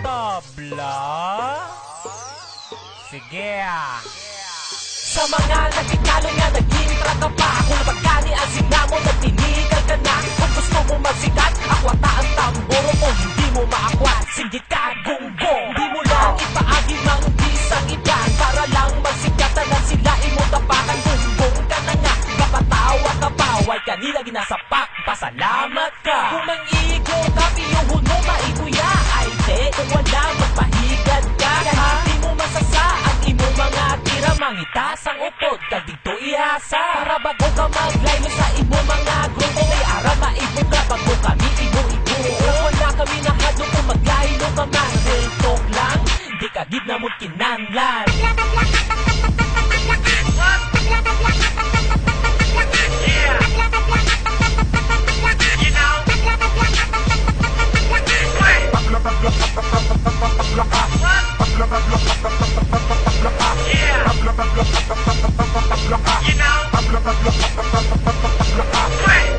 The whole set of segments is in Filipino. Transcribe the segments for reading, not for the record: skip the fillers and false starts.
Tabla? Sige Sa mga nagkikalo nga nag-intra ka pa. Kung napagkani ang sinamo na tinigal ka na. Kung gusto mo magsikat, akwata ang tamboro. Kung hindi mo maakwat, singgit ka gunggong. Di mo lang ipaagi mang isang iban para lang magsikatan na sila imutapakan. Gunggong ka na nga, kapatawa ka pa. Huwag kanila ginasapak, pasalamat ka. Kung mang-igo ka, piyuhon mo maibuya. Ay de, kung wala magpahigad ka. Kahit di mo masasa ang imo mga tira. Mangitas ang upod, kag dito ihasa. Para bago ka maglaylo sa imo mga grupo. May ara maibo ka, bago kami ibo-ibo. Kung wala kami nakadlo kung maglaylo ka man. Real talk lang, di ka gid na mo kinanglan.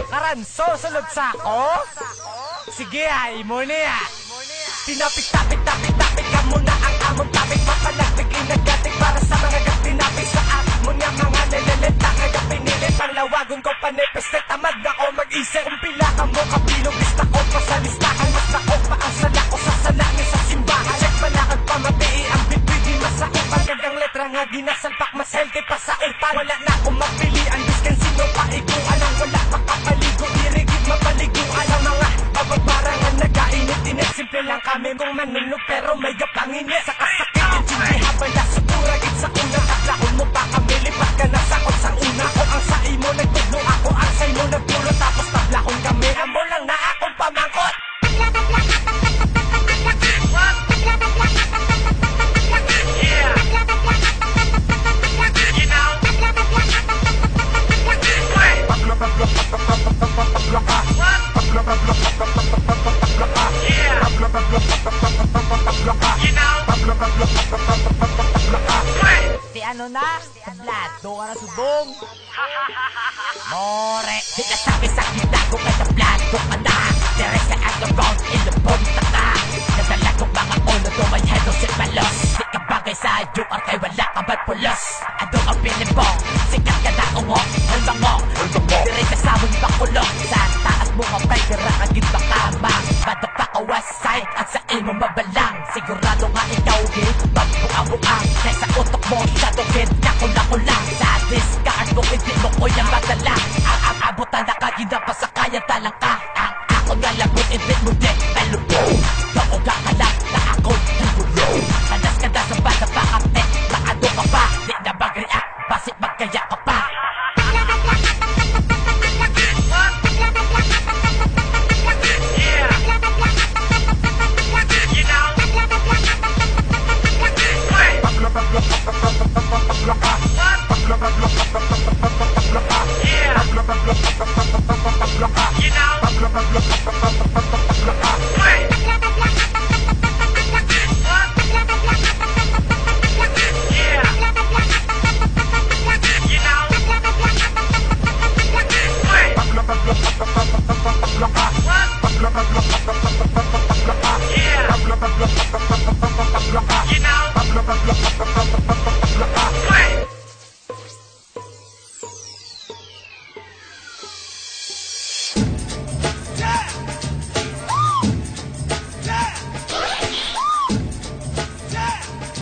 Karanso, sulod sa ako? Sige ay mo niya. Tinapik-tapik-tapik-tapik ka muna ang among tapik. Mapalagpik, inagatik para sa mga gatinapik. Sa amon nga mga nilalita. Kaya pinilit ang lawagon ko panipis. Tamad na ko mag-isip. Kung pila ka mo kapilog, lista ko pa sa listahan. Mas ako pa ang sala ko sa salangin sa simbahan. Check balakad pa mabii ang bibigi masakot. Pagkagang letra nga ginasalpak, mas healthy pa sa utan. Wala na akong mapilian, biskan sino pa ikuan. Ang wala pa kapaligo, irigid mapaliguan. Ang mga babagbarangan nag-ainit-init. Simple lang kami kung manunod pero may gapanginit. Sa kasakit yung hindi habala sa turagit sa una. Taklahon mo pa kami, lipat ka na sakot sa una. Ko ang sa imo nagtugno, ako ang sa imo nagpulo. Tapos tablahon kami, amo lang na akong pamangkot. Si ano na? Tablado ka na subong. More. Di na sabi sa kita ko kay tablado ka na. There is an underground in the punta ka. Nadala ko mga ulo to may head of balos. Di ka bagay sa UR kay wala ka ba't pulos. Ano ang pilim mo? Sikat ka na ungok. Halbangok. Dire ka sa mong bakulong. Sa taas mo ka pa'y karakagin pa kamang. Bada pa ka west side at sa imo mabalang. Sigurado nga ikaw hit. Pagbuang-buang. Kaysa utok mo shadowhead. Nakula-kulang. Sa discard mo hindi mo ko yung madala. Ang abutan na kagina pa sa kaya talang ka. Ang ako nga labot ibig mo din. Talubong. Nauga ka lang na ako hibulong. Kadas-kadas sa bada pa kate. Maado ka pa. Di na mag-react. Basit magkaya ka pa. Blah blah blah